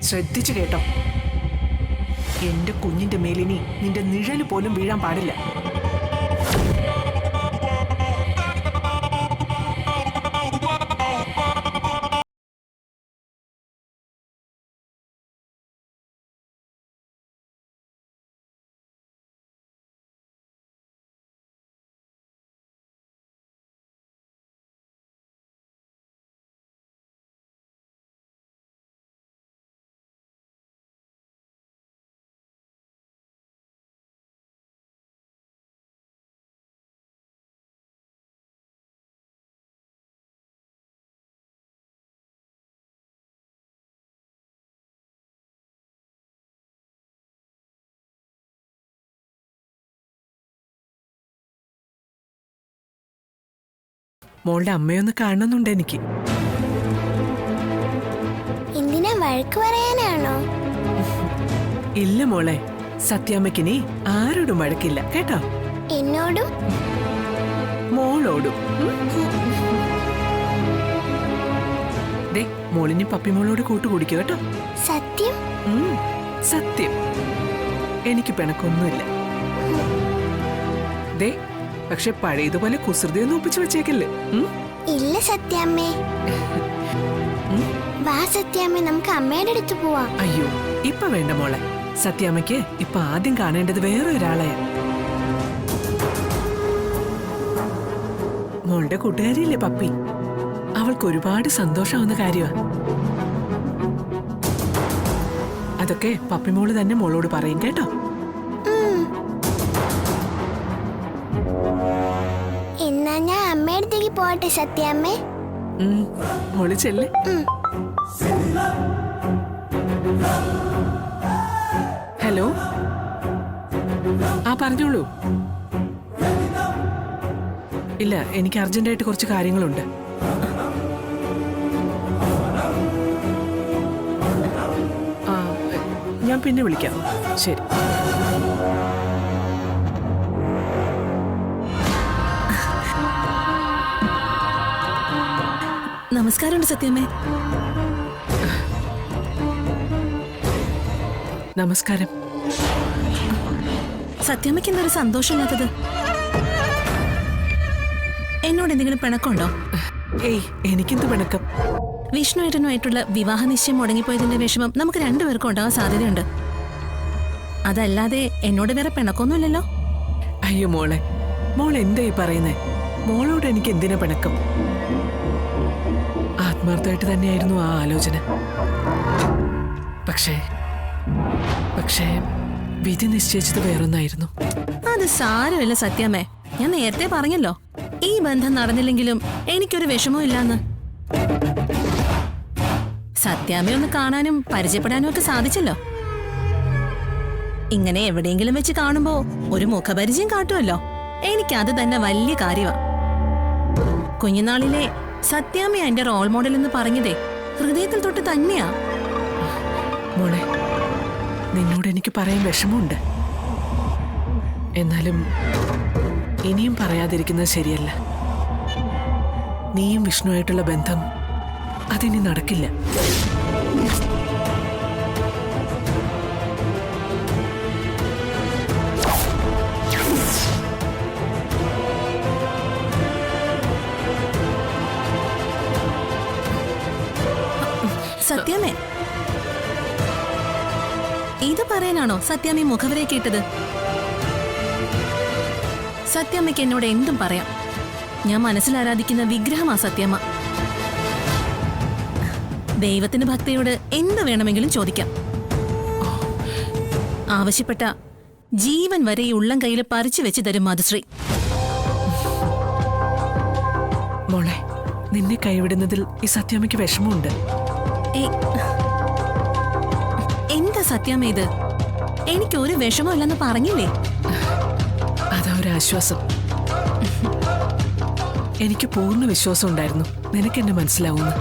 ശ്രദ്ധിച്ചു കേട്ടോ, എന്റെ കുഞ്ഞിന്റെ മേലിനി നിന്റെ നിഴല് പോലും വീഴാൻ പാടില്ല. മോളുടെ അമ്മയൊന്ന് കാണുന്നുണ്ട് എനിക്ക്. എന്തിനാ വഴക്ക് പറയാനാണോ? ഇല്ല മോളെ, സത്യാമ്മയ്ക്കിനി ആരോടും വഴക്കില്ല കേട്ടോ. എന്നോടും മോളോടും. ദേ മോളിനി പപ്പിമോളോട് കൂട്ടുകൂടിക്കോ കേട്ടോ. സത്യം? സത്യം. എനിക്ക് പിണക്കൊന്നുമില്ല. ദേ പക്ഷെ പഴയതുപോലെ കുസൃതിയൊന്നും ഒപ്പിച്ചു വെച്ചേക്കല്ലേ. ഇല്ല സത്യാമ്മേ. വാ സത്യാമ്മേ, നമുക്ക് അമ്മയുടെ അടുത്ത് പോവാം. അയ്യോ ഇപ്പൊ വേണ്ട മോളെ. സത്യാമ്മയ്ക്ക് ഇപ്പൊ ആദ്യം കാണേണ്ടത് വേറെ ഒരാളെയാ. മോളുടെ കൂട്ടുകാരിയില്ലേ പപ്പി, അവൾക്ക് ഒരുപാട് സന്തോഷമാവുന്ന കാര്യമാ. അതൊക്കെ പപ്പിമോള് തന്നെ മോളോട് പറയും കേട്ടോ. എന്നാ ഞാൻ അമ്മയുടെ അടുത്തേക്ക് പോട്ടെ സത്യാമ്മേ. മോള് ചെല്ല്. ഹലോ, ആ പറഞ്ഞോളൂ. ഇല്ല, എനിക്ക് അർജന്റായിട്ട് കുറച്ച് കാര്യങ്ങളുണ്ട്. ആ ഞാൻ പിന്നെ വിളിക്കാം. ശരി. നമസ്കാരമുണ്ട് സത്യാമ്മേ. നമസ്കാരം. സത്യാമ്മയ്ക്ക് എന്തൊരു സന്തോഷമില്ലാത്തത്? എന്നോട് എന്തെങ്കിലും പിണക്കമുണ്ടോ? ഏയ് എനിക്കെന്ത് പിണക്കം? വിഷ്ണുവേട്ടനുമായിട്ടുള്ള വിവാഹ നിശ്ചയം മുടങ്ങിപ്പോയതിന്റെ വിഷമം നമുക്ക് രണ്ടുപേർക്കും ഉണ്ടാവാൻ സാധ്യതയുണ്ട്. അതല്ലാതെ എന്നോട് വേറെ പിണക്കൊന്നുമില്ലല്ലോ. അയ്യോ മോളെ, മോൾ എന്തായി പറയുന്നേ? മോളോട് എനിക്ക് എന്തിനാ പിണക്കം? ആത്മാർത്ഥമായിട്ട് തന്നെയായിരുന്നു ആ ആലോചന. പക്ഷേ വിധി നിശ്ചയിച്ചത് വേറൊന്നായിരുന്നു. അത് സാരമില്ല സത്യാമ്മേ, ഞാൻ നേരത്തെ പറഞ്ഞല്ലോ ഈ ബന്ധം നടന്നില്ലെങ്കിലും എനിക്കൊരു വിഷമവും ഇല്ലാന്ന്. സത്യാമ്മയെ ഒന്ന് കാണാനും പരിചയപ്പെടാനും ഒക്കെ സാധിച്ചല്ലോ. ഇങ്ങനെ എവിടെയെങ്കിലും വെച്ച് കാണുമ്പോ ഒരു മുഖപരിചയം കാട്ടുമല്ലോ, എനിക്കത് തന്നെ വലിയ കാര്യമാ. കുഞ്ഞുനാളിലെ സത്യാമ്മ എന്റെ റോൾ മോഡൽ എന്ന് പറഞ്ഞതേ ഹൃദയത്തിൽ തൊട്ട് തന്നെയാ. മോളെ, നിന്നോട് എനിക്ക് പറയാൻ വിഷമമുണ്ട്. എന്നാലും ഇനിയും പറയാതിരിക്കുന്നത് ശരിയല്ല. നീയും വിഷ്ണുവായിട്ടുള്ള ബന്ധം അതിനി നടക്കില്ല. സത്യാമ്മേ, ഇത് പറയാനാണോ സത്യാമ്മ മുഖവരേക്ക് ഇട്ടത്? സത്യാമ്മയ്ക്ക് എന്നോട് എന്തും പറയാം. ഞാൻ മനസ്സിൽ ആരാധിക്കുന്ന വിഗ്രഹമാ സത്യാമ്മ. ദൈവത്തിന്റെ ഭക്തിയോട് എന്ത് വേണമെങ്കിലും ചോദിക്കാം. ആവശ്യപ്പെട്ട ജീവൻ വരെ ഈ ഉള്ളം കയ്യിൽ പറിച്ചു വെച്ച് തരും മാതൃശ്രീ. മോളെ, നിന്നെ കൈവിടുന്നതിൽ ഈ സത്യാമ്മയ്ക്ക് വിഷമമുണ്ട്. സത്യാമ്മ ഇത്? എനിക്ക് ഒരു വിഷമമില്ലെന്ന് പറഞ്ഞില്ലേ? അതാ ഒരു ആശ്വാസം. എനിക്ക് പൂർണ്ണ വിശ്വാസം ഉണ്ടായിരുന്നു നിനക്കെന്നെ മനസ്സിലാവുന്നു.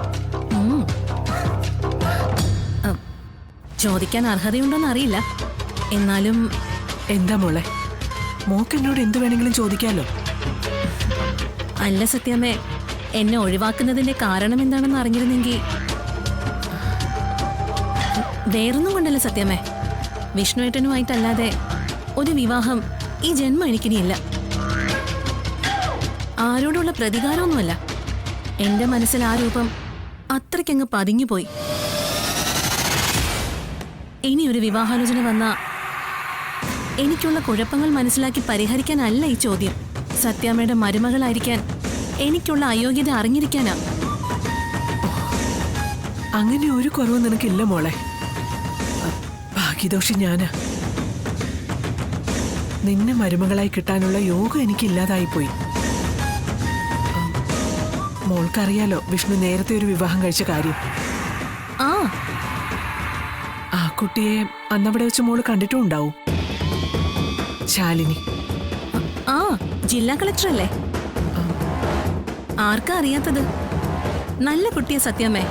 ചോദിക്കാൻ അർഹതയുണ്ടോന്ന് അറിയില്ല, എന്നാലും. എന്താ മോളെ, മോക്കെന്നോട് എന്ത് വേണമെങ്കിലും ചോദിക്കാലോ. അല്ല സത്യാമ്മേ, എന്നെ ഒഴിവാക്കുന്നതിന്റെ കാരണം എന്താണെന്ന് അറിഞ്ഞിരുന്നെങ്കിൽ. വേറൊന്നും കൊണ്ടല്ല സത്യാമ്മേ, വിഷ്ണുവേട്ടനുമായിട്ടല്ലാതെ ഒരു വിവാഹം ഈ ജന്മം എനിക്കിനിയില്ല. ആരോടുള്ള പ്രതികാരമൊന്നുമല്ല, എന്റെ മനസ്സിൽ ആ രൂപം അത്രയ്ക്കങ്ങ് പതിഞ്ഞുപോയി. ഇനി ഒരു വിവാഹാലോചന വന്ന എനിക്കുള്ള കുഴപ്പങ്ങൾ മനസ്സിലാക്കി പരിഹരിക്കാനല്ല ഈ ചോദ്യം. സത്യാമ്മയുടെ മരുമകളായിരിക്കാൻ എനിക്കുള്ള അയോഗ്യത അറിഞ്ഞിരിക്കാനാ. അങ്ങനെ ഒരു കുറവും നിനക്കില്ല മോളെ. ഭാഗ്യദോഷി ഞാനാ. നിന്നെ മരുമകളായി കിട്ടാനുള്ള യോഗം എനിക്കില്ലാതായിപ്പോയി. മോൾക്കറിയാലോ വിഷ്ണു നേരത്തെ ഒരു വിവാഹം കഴിച്ച കാര്യം. ആ കുട്ടിയെ അന്നവിടെ വെച്ച് മോള് കണ്ടിട്ടും ഉണ്ടാവും. ശാലിനി. ആ, ജില്ലാ കളക്ടർ അല്ലേ? ആർക്കാ അറിയാത്തത്? നല്ല കുട്ടിയെ സത്യാമ്മേ,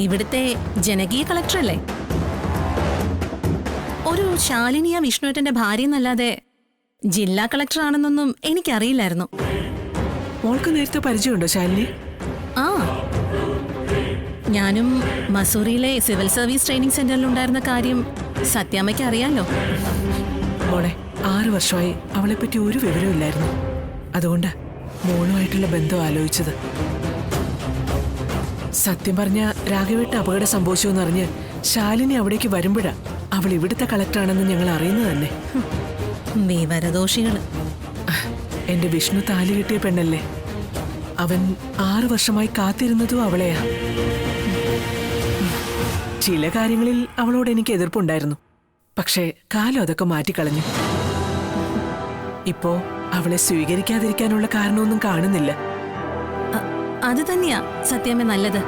ഇവിടുത്തെ ജനകീയ കളക്ടർ അല്ലേ? ഒരു ശാലിനിയ വിഷ്ണുവേട്ടന്റെ ഭാര്യ എന്നല്ലാതെ ജില്ലാ കളക്ടർ ആണെന്നൊന്നും എനിക്കറിയില്ലായിരുന്നു. മോൾക്ക് നേരത്തെ പരിചയമുണ്ടോ ശാലിനി? ആ, ഞാനും മസൂറിയിലെ സിവിൽ സർവീസ് ട്രെയിനിങ് സെന്ററിലുണ്ടായിരുന്ന കാര്യം സത്യാമ്മയ്ക്ക് അറിയാലോ. മോളെ, 6 വർഷമായി അവളെപ്പറ്റി ഒരു വിവരമില്ലായിരുന്നു. അതുകൊണ്ട് മോളുമായിട്ടുള്ള ബന്ധം ആലോചിച്ചത്. സത്യം പറഞ്ഞ രാഘവേട്ട അപകടം സംഭവിച്ചു എന്നറിഞ്ഞ് ശാലിനി അവിടേക്ക് വരുമ്പോഴാ അവൾ ഇവിടുത്തെ കളക്ടറാണെന്ന് ഞങ്ങൾ അറിയുന്നത് തന്നെ. വിവരദോഷികള്. എന്റെ വിഷ്ണു താലി കിട്ടിയ പെണ്ണല്ലേ. അവൻ 6 വർഷമായി കാത്തിരുന്നതും അവളെയാ. ചില കാര്യങ്ങളിൽ അവളോട് എനിക്ക് എതിർപ്പുണ്ടായിരുന്നു. പക്ഷേ കാലം അതൊക്കെ മാറ്റിക്കളഞ്ഞു. ഇപ്പോ അവളെ സ്വീകരിക്കാതിരിക്കാനുള്ള കാരണമൊന്നും കാണുന്നില്ല. അത് തന്നെയാ സത്യാമ്മ നല്ലത്.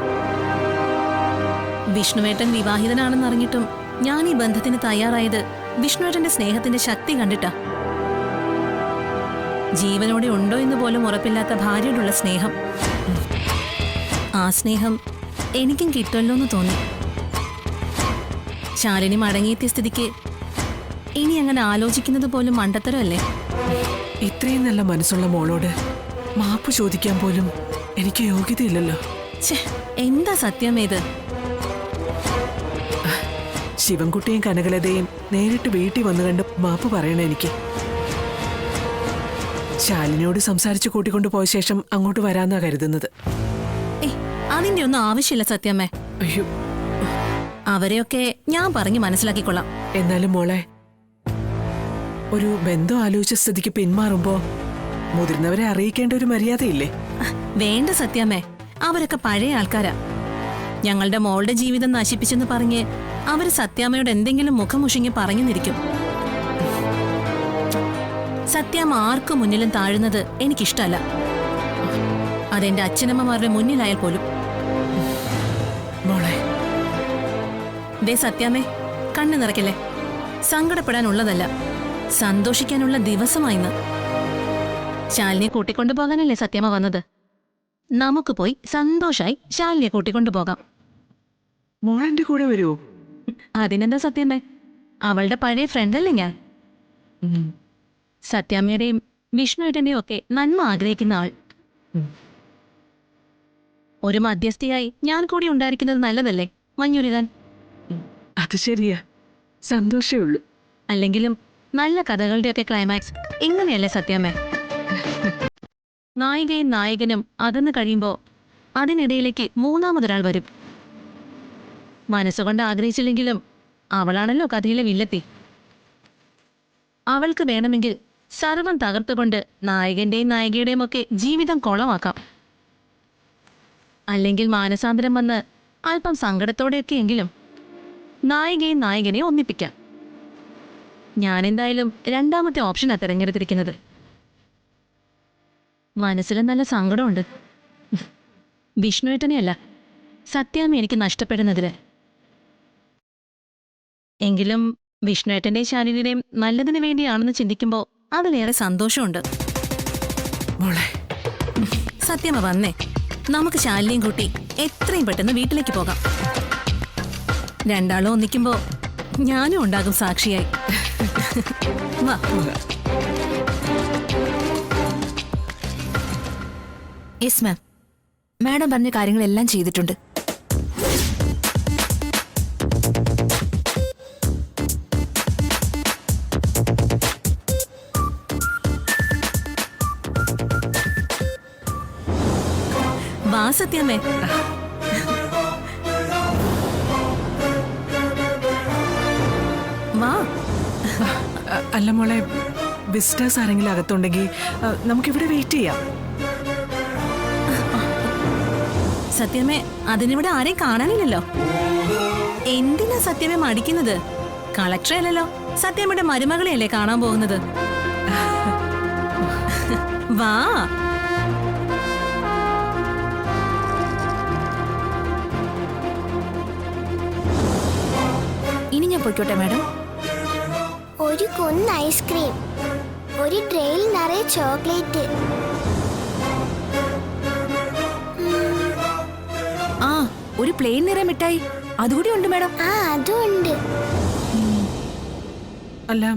വിഷ്ണുവേട്ടൻ വിവാഹിതനാണെന്നറിഞ്ഞിട്ടും ഞാൻ ഈ ബന്ധത്തിന് തയ്യാറായത് വിഷ്ണുവേട്ടന്റെ സ്നേഹത്തിന്റെ ശക്തി കണ്ടിട്ടാ. ജീവനോടെ ഉണ്ടോ എന്ന് പോലും ഉറപ്പില്ലാത്ത ഭാര്യയോടുള്ള സ്നേഹം. ആ സ്നേഹം എനിക്കും കിട്ടുമല്ലോ എന്ന് തോന്നി. ശാലിനി മടങ്ങിയെത്തിയ സ്ഥിതിക്ക് ഇനി അങ്ങനെ ആലോചിക്കുന്നത് പോലും മണ്ടത്തരമല്ലേ? ഇത്രയും നല്ല മനസ്സുള്ള മോളോട് മാപ്പ് ചോദിക്കാൻ പോലും എനിക്ക് യോഗ്യതയില്ലല്ലോ. എന്താ സത്യമേത്? ശിവൻകുട്ടിയും കനകലതയും നേരിട്ട് വീട്ടിൽ വന്നു കണ്ട് മാപ്പ് പറയണം എനിക്ക്. ശാലിനിയോട് സംസാരിച്ച് കൂട്ടിക്കൊണ്ടു പോയ ശേഷം അങ്ങോട്ട് വരാന്നാ കരുതുന്നത്. അതിന്റെ ഒന്നും ആവശ്യമില്ല സത്യമേ. അയ്യോ, അവരെയൊക്കെ ഞാൻ പറഞ്ഞു മനസ്സിലാക്കിക്കൊള്ളാം. എന്നാലും മോളെ, ഒരു ബന്ധം ആലോചിച്ച സ്ഥിതിക്ക് പിന്മാറുമ്പോ മുതിർന്നവരെ അറിയിക്കേണ്ട ഒരു മര്യാദയില്ലേ? വേണ്ട സത്യമേ, അവരൊക്കെ പഴയ ആൾക്കാരാ. ഞങ്ങളുടെ മോളുടെ ജീവിതം നശിപ്പിച്ചെന്ന് പറഞ്ഞ് അവര് സത്യാമ്മയോട് എന്തെങ്കിലും മുഖമുഷിങ്ങി പറഞ്ഞു നിൽക്കും. സത്യാമ്മ ആർക്കു മുന്നിലും താഴുന്നത് എനിക്കിഷ്ടല്ല. അതെന്റെ അച്ഛനമ്മമാരുടെ മുന്നിലായാൽ പോലും. മോളെ, ദേ സത്യാമ്മേ, കണ്ണു നിറയ്ക്കല്ലേ. സങ്കടപ്പെടാനുള്ളതല്ല, സന്തോഷിക്കാനുള്ള ദിവസമായിന്ന്. ശാലിനിയെ കൂട്ടിക്കൊണ്ടുപോകാനല്ലേ സത്യാമ്മ വന്നത്? നമുക്ക് പോയി സന്തോഷായി ശാലിനിയെ കൂട്ടിക്കൊണ്ടുപോകാം. മോളെന്റെ കൂടെ വരുമോ? അതിനെന്താ സത്യമേ, അവളുടെ പഴയ ഫ്രണ്ടല്ലേ ഞാൻ. സത്യാമ്മയുടെയും വിഷ്ണുവേട്ടന്റെയും ഒക്കെ നന്മ ആഗ്രഹിക്കുന്ന ആൾ. ഒരു മധ്യസ്ഥയായി ഞാൻ കൂടി ഉണ്ടായിരിക്കുന്നത് നല്ലതല്ലേ മഞ്ഞുരുകാൻ? അത് ശരിയാ, സന്തോഷേ ഉള്ളൂ. അല്ലെങ്കിലും നല്ല കഥകളുടെയൊക്കെ ക്ലൈമാക്സ് ഇങ്ങനെയല്ലേ സത്യാമ്മേ? നായികയും നായകനും അകന്നു കഴിയുമ്പോൾ അതിനിടയിലേക്ക് മൂന്നാമതൊരാൾ വരും. മനസ്സുകൊണ്ട് ആഗ്രഹിച്ചില്ലെങ്കിലും അവളാണല്ലോ കഥയിലെ വില്ലത്തി. അവൾക്ക് വേണമെങ്കിൽ സർവം തകർത്തുകൊണ്ട് നായകന്റെയും നായികയുടെയും ഒക്കെ ജീവിതം കൊളമാക്കാം. അല്ലെങ്കിൽ മാനസാന്തരം വന്ന് അല്പം സങ്കടത്തോടെയൊക്കെ എങ്കിലും നായികയും നായകനെയും ഒന്നിപ്പിക്കാം. ഞാനെന്തായാലും രണ്ടാമത്തെ ഓപ്ഷനാ തിരഞ്ഞെടുത്തിരിക്കുന്നത്. മനസ്സിൽ നല്ല സങ്കടമുണ്ട്. വിഷ്ണുവേട്ടനെയല്ല, സത്യാമ്മ എനിക്ക് നഷ്ടപ്പെടുന്നതില്. എങ്കിലും വിഷ്ണുവേട്ടന്റെയും ശാലിനിയുടെയും നല്ലതിനു വേണ്ടിയാണെന്ന് ചിന്തിക്കുമ്പോൾ അതിലേറെ സന്തോഷമുണ്ട്. മോളെ, സത്യമ്മ വന്നേ, നമുക്ക് ശാലിനിയും കൂട്ടി എത്രയും പെട്ടെന്ന് വീട്ടിലേക്ക് പോകാം. രണ്ടാളും ഒന്നിക്കുമ്പോ ഞാനും ഉണ്ടാകും സാക്ഷിയായി. വാ. Yes ma'am. മാഡം പറഞ്ഞ കാര്യങ്ങളെല്ലാം ചെയ്തിട്ടുണ്ട്. വാ സത്യമേ. വാ. അല്ല മോളെ, വിസിറ്റേഴ്സ് ആരെങ്കിലും അകത്തുണ്ടെങ്കിൽ നമുക്കിവിടെ വെയിറ്റ് ചെയ്യാം. സത്യമേ, അതിനിവിടെ ആരെയും കാണാനില്ലല്ലോ. എന്തിനാ സത്യമേ മടിക്കുന്നത്? കളക്ടറെ അല്ലല്ലോ, സത്യമയുടെ മരുമകളെയല്ലേ കാണാൻ പോകുന്നത്. വാ. ഇനി ഞാൻ പോയിക്കോട്ടെ മാഡം? ഒരു കുന്ന് ഐസ്ക്രീം, ഒരു ട്രെയിൽ നിറയെ ചോക്ലേറ്റ്. ആ, ഒരു പ്ലെയിൻ നിറ മിഠായി അതുകൂടി ഉണ്ട് മാഡം. ആ, അതും ഉണ്ട്. അല്ല,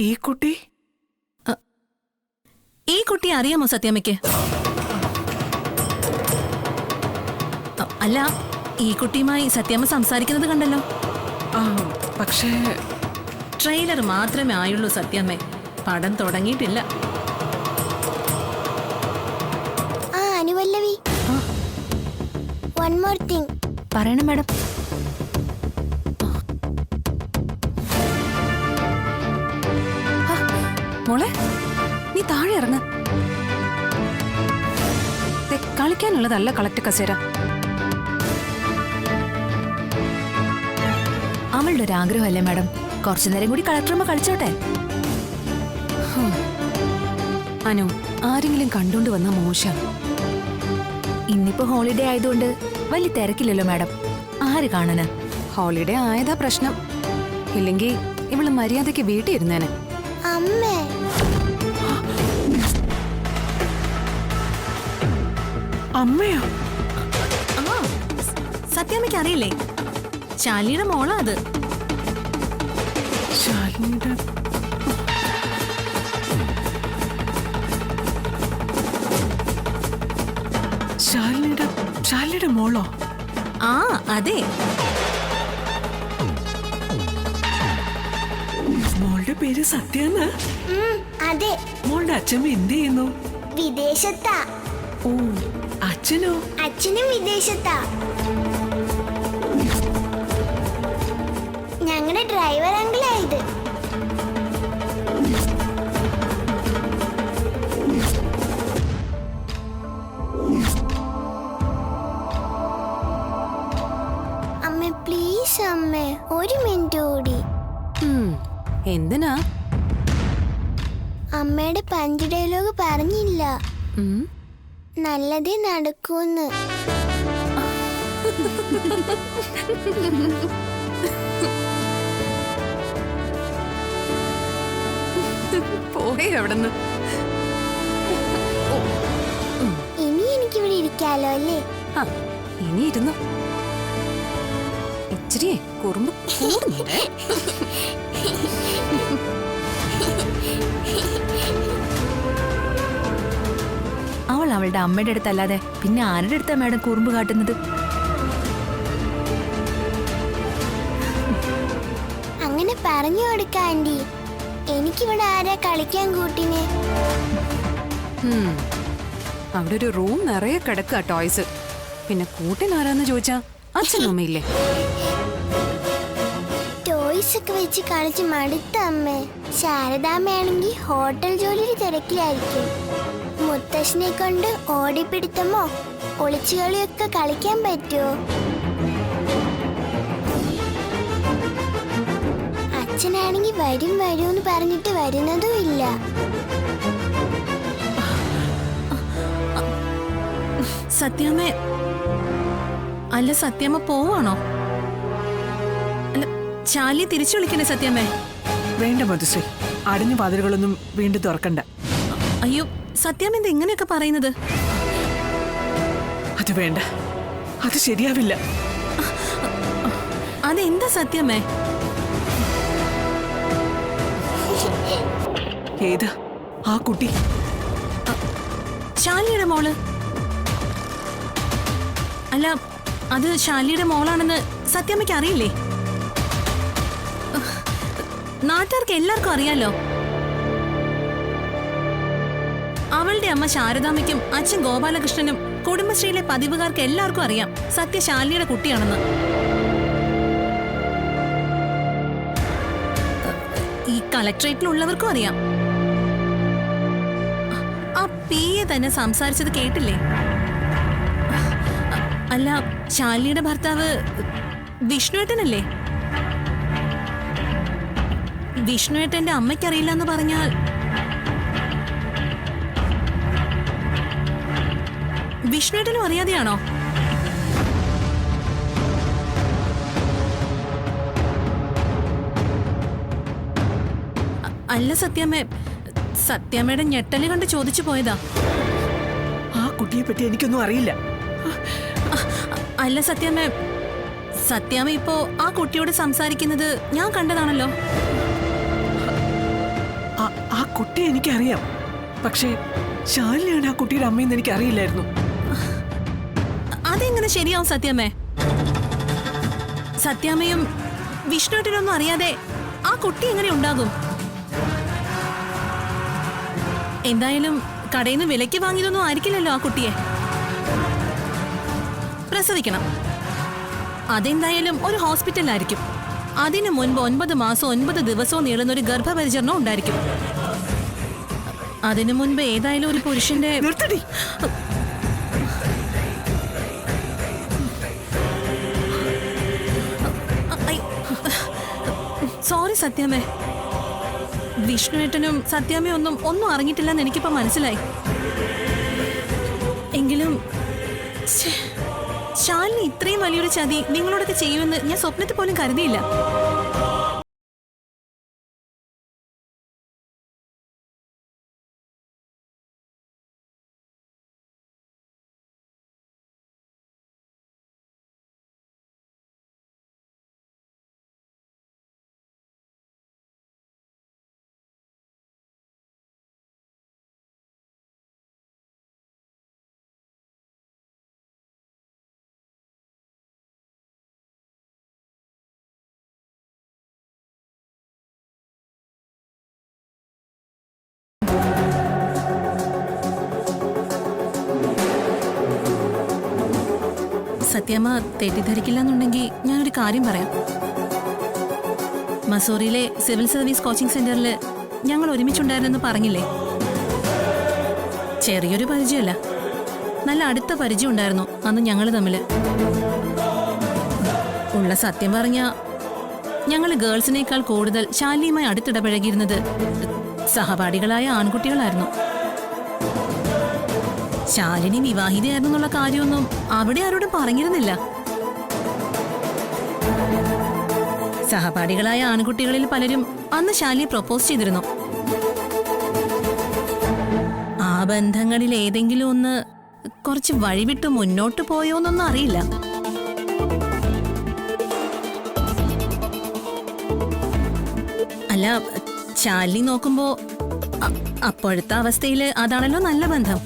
ഈ കുട്ടി ഈ കുട്ടി അറിയാമോ സത്യാമ്മയ്ക്ക്? അല്ല, ഈ കുട്ടിയുമായി സത്യാമ്മ സംസാരിക്കുന്നത് കണ്ടല്ലോ. പക്ഷേ ട്രെയിലർ മാത്രമേ ആയുള്ളൂ സത്യാമ്മേ, പടം തുടങ്ങിയിട്ടില്ല. ആ, അനുപല്ലവി, വൺ മോർ തിങ് പറയണം മാഡം. മോളെ, നീ താഴെ ഇറങ്ങ. കളിക്കാനുള്ളതല്ല കളക്ടർ കസേര. അവളുടെ ഒരു ആഗ്രഹമല്ലേ മാഡം, കുറച്ചു നേരം കൂടി കളക്ടറുമ്പോ കളിച്ചോട്ടെ. അനു, ആരെങ്കിലും കണ്ടോണ്ട് വന്ന മോശം. ഇന്നിപ്പോ ഹോളിഡേ ആയതുകൊണ്ട് വലിയ തിരക്കില്ലല്ലോ മാഡം. ആര് കാണാന്? ഹോളിഡേ ആയതാ പ്രശ്നം. ഇല്ലെങ്കിൽ ഇവള് മര്യാദയ്ക്ക് വീട്ടിൽ ഇരുന്നേനെ. അമ്മേ. അമ്മയോ? സത്യാമ്മയ്ക്ക് അറിയില്ലേ? ശാലിനിയുടെ മോളാ അത്. ശാലിനിയുടെ ശാലിനിയുടെ മോളോ? ആ, അതെ. മോളുടെ പേര് സത്യാന്ന്? അതെ. മോളുടെ അച്ഛമ്മ എന്ത് ചെയ്യുന്നു? വിദേശത്താ. ഓ, അച്ഛനോ? അച്ഛനും വിദേശത്താ. ഞങ്ങളുടെ ഡ്രൈവർ അങ്കിളായത്. അമ്മ പ്ലീസ് അമ്മേ, ഒരു മിനിറ്റ് കൂടി. എന്തിനാ? അമ്മയുടെ പഞ്ച് ഡയലോഗ് പറഞ്ഞില്ല. നല്ലതേ നടക്കൂന്ന്. പോയി അവിടെന്ന്. ഇനി എനിക്കിവിടെ ഇരിക്കാലോ അല്ലേ? ഇനി ഇരുന്നു. ഇച്ചിരി കുറുമ്പ് കൂടുന്നുണ്ട്. അവൾ അവളുടെ അമ്മയുടെ അടുത്തല്ലാതെ പിന്നെ ആരുടെ അടുത്താ മാഡം കുറുമ്പ് കാട്ടുന്നത്? അങ്ങനെ പറഞ്ഞു കൊടുക്ക ആന്റി. എനിക്കിവിടെ ആരാ കളിക്കാൻ കൂട്ടിനെ? അവിടെ ഒരു റൂം നിറയെ കിടക്കുക ടോയ്സ്. പിന്നെ കൂട്ടിനാരാന്ന് ചോദിച്ചാ അച്ഛനും അമ്മയില്ലേ? ടോയ്സ് ഒക്കെ വെച്ച് കളിച്ച് മടുത്ത അമ്മേ. ശാരദാമ്മയാണെങ്കിൽ ഹോട്ടൽ ജോലിയിൽ തിരക്കിലായിരിക്കും. മുത്തശ്ശനെ കൊണ്ട് ഓടിപ്പിടുത്തമോ ഒളിച്ചുകളിയൊക്കെ കളിക്കാൻ പറ്റുമോ? അച്ഛനാണെങ്കിൽ വരും എന്ന് പറഞ്ഞിട്ട് വരുന്നതും ഇല്ല. സത്യാമ്മ, അല്ല സത്യാമ്മ പോവാണോ? അല്ല, ശാലിനി തിരിച്ചു വിളിക്കണേ സത്യാമ്മേ. വേണ്ട മധുശ്രീ, അടഞ്ഞ വാതിലുകളൊന്നും വീണ്ടും തുറക്കണ്ട. അയ്യോ, സത്യാമ്മ എന്താ ഇങ്ങനെയൊക്കെ പറയുന്നത്? അത് വേണ്ട, അത് ശരിയാവില്ല. അതെന്താ സത്യാമ്മേ? ഏതാ ആ കുട്ടി? ശാലിനിയുടെ മോള്. അല്ല, അത് ശാലിനിയുടെ മോളാണെന്ന് സത്യാമ്മയ്ക്ക് അറിയില്ലേ? നാട്ടുകാർക്ക് എല്ലാവർക്കും അറിയാലോ. അവളുടെ അമ്മ ശാരദാമ്മയ്ക്കും അച്ഛൻ ഗോപാലകൃഷ്ണനും കുടുംബശ്രീയിലെ പതിവുകാർക്ക് എല്ലാവർക്കും അറിയാം സത്യ ശാലിനിയുടെ കുട്ടിയാണെന്ന്. ഈ കളക്ടറേറ്റിലുള്ളവർക്കും അറിയാം. ആ പിയെ തന്നെ സംസാരിച്ചത് കേട്ടില്ലേ? അല്ല, ശാലിനിയുടെ ഭർത്താവ് വിഷ്ണുവേട്ടനല്ലേ? വിഷ്ണുവേട്ടന്റെ അമ്മയ്ക്കറിയില്ല എന്ന് പറഞ്ഞാൽ വിഷ്ണുവേട്ടനും അറിയാതെയാണോ? അല്ല സത്യാമ്മ, സത്യാമ്മയുടെ ഞെട്ടല് കണ്ട് ചോദിച്ചു പോയതാ. ആ കുട്ടിയെ പറ്റി എനിക്കൊന്നും അറിയില്ല. അല്ല സത്യാമ്മ, സത്യാമ്മ ഇപ്പോ ആ കുട്ടിയോട് സംസാരിക്കുന്നത് ഞാൻ കണ്ടതാണല്ലോ. ആ കുട്ടിയെ എനിക്കറിയാം, പക്ഷേ ശാലിനിയാണ് ആ കുട്ടിയുടെ അമ്മയെന്ന് എനിക്ക് അറിയില്ലായിരുന്നു. അതെങ്ങനെ ശരിയാവും സത്യാമ്മേ? സത്യാമ്മയും വിഷ്ണുവേട്ടനൊന്നും അറിയാതെ ആ കുട്ടി എങ്ങനെ ഉണ്ടാകും? എന്തായാലും കടയിൽ നിന്ന് വിലയ്ക്ക് വാങ്ങിയതൊന്നും ആയിരിക്കില്ലല്ലോ ആ കുട്ടിയെ. പ്രസവിക്കണം, അതെന്തായാലും ഒരു ഹോസ്പിറ്റലിലായിരിക്കും. അതിനു മുൻപ് 9 മാസം 9 ദിവസവും നീളുന്ന ഒരു ഗർഭപരിചരണം ഉണ്ടായിരിക്കും. അതിനു മുൻപ് ഏതായാലും ഒരു പുരുഷന്റെ നിർത്തടി. സോറി സത്യാമ്മേ, വിഷ്ണുവേട്ടനും സത്യാമ്മയും ഒന്നും അറിഞ്ഞിട്ടില്ലെന്ന് എനിക്കിപ്പോ മനസ്സിലായി. എങ്കിലും ശാലിനി ഇത്രയും വലിയൊരു ചതി നിങ്ങളോടൊക്കെ ചെയ്യുമെന്ന് ഞാൻ സ്വപ്നത്തിൽ പോലും കരുതിയില്ല. സത്യാമ്മ തെറ്റിദ്ധരിക്കില്ല എന്നുണ്ടെങ്കിൽ ഞാനൊരു കാര്യം പറയാം. മസൂറിയിലെ സിവിൽ സർവീസ് കോച്ചിങ് സെന്ററിൽ ഞങ്ങൾ ഒരുമിച്ചുണ്ടായിരുന്നെന്ന് പറഞ്ഞില്ലേ? ചെറിയൊരു പരിചയമല്ല, നല്ല അടുത്ത പരിചയം ഉണ്ടായിരുന്നു അന്ന് ഞങ്ങൾ തമ്മിൽ. ഉള്ള സത്യം പറഞ്ഞ ഞങ്ങൾ ഗേൾസിനേക്കാൾ കൂടുതൽ ശാലിനിയുമായി അടുത്തിടപഴകിയിരുന്നത് സഹപാഠികളായ ആൺകുട്ടികളായിരുന്നു. ശാലിനി വിവാഹിതയായിരുന്നു എന്നുള്ള കാര്യമൊന്നും അവിടെ ആരോടും പറഞ്ഞിരുന്നില്ല. സഹപാഠികളായ ആൺകുട്ടികളിൽ പലരും അന്ന് ശാലിനിയെ പ്രൊപ്പോസ് ചെയ്തിരുന്നു. ആ ബന്ധങ്ങളിൽ ഏതെങ്കിലും ഒന്ന് കുറച്ച് വഴിവിട്ട് മുന്നോട്ട് പോയോന്നൊന്നും അറിയില്ല. അല്ല, ശാലിനി നോക്കുമ്പോ അപ്പോഴത്തെ അവസ്ഥയില് അതാണല്ലോ നല്ല ബന്ധം.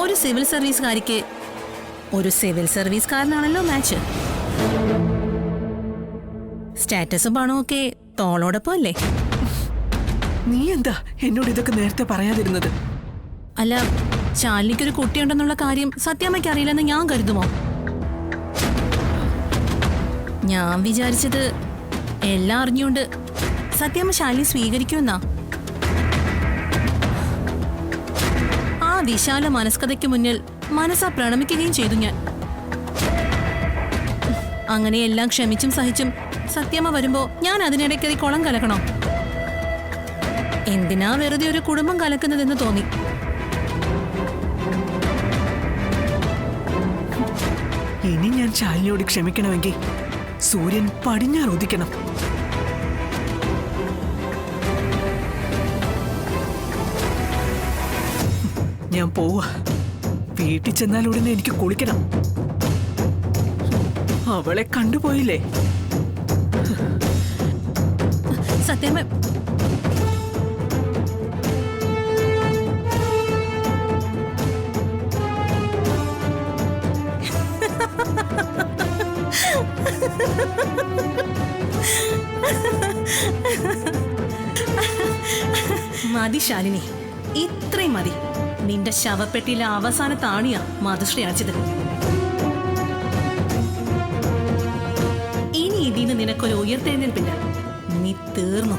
ഒരു സിവിൽ സർവീസുകാരിക്ക് ഒരു സിവിൽ സർവീസുകാരനാണല്ലോ മാച്ച്. സ്റ്റാറ്റസും പണവും ഒക്കെ തോളോടൊപ്പം അല്ലേ? നീ എന്താ എന്നോട് ഇതൊക്കെ നേരത്തെ പറയാതിരുന്നത്? അല്ല, ശാലിനിക്കൊരു കുട്ടിയുണ്ടെന്നുള്ള കാര്യം സത്യാമ്മയ്ക്ക് അറിയില്ലെന്ന് ഞാൻ കരുതുമോ? ഞാൻ വിചാരിച്ചത് എല്ലാം അറിഞ്ഞുകൊണ്ട് സത്യാമ്മ ശാലിനി സ്വീകരിക്കുമെന്നാ. ആ വിശാല മനസ്കതയ്ക്ക് മുന്നിൽ മനസ്സാ പ്രണമിക്കുകയും ചെയ്തു ഞാൻ. അങ്ങനെയെല്ലാം ക്ഷമിച്ചും സഹിച്ചും സത്യാമ്മ വരുമ്പോ ഞാൻ അതിനിടയ്ക്കറി കുളം കലക്കണോ? എന്തിനാ വെറുതെ ഒരു കുടുംബം കലക്കുന്നതെന്ന് തോന്നി. ഇനി ഞാൻ ശാലിനിയോട് ക്ഷമിക്കണമെങ്കിൽ സൂര്യൻ പടിഞ്ഞാറ് ഉദിക്കണം. ഞാൻ പോവാ. വീട്ടിൽ ചെന്നാൽ ഉടനെ എനിക്ക് കുളിക്കണം. അവളെ കണ്ടുപോയില്ലേ? സത്യമേ, മതി ശാലിനി, ഇത്രയും മതി. നിന്റെ ശവപ്പെട്ടിയിലെ അവസാന താണിയാ മാതൃശ്രീ അടിച്ചത്. ഇനി ഇതിന് നിനക്കൊരു ഉയർത്തെഴുന്നേൽപ്പില്ല. നീ തീർന്നു.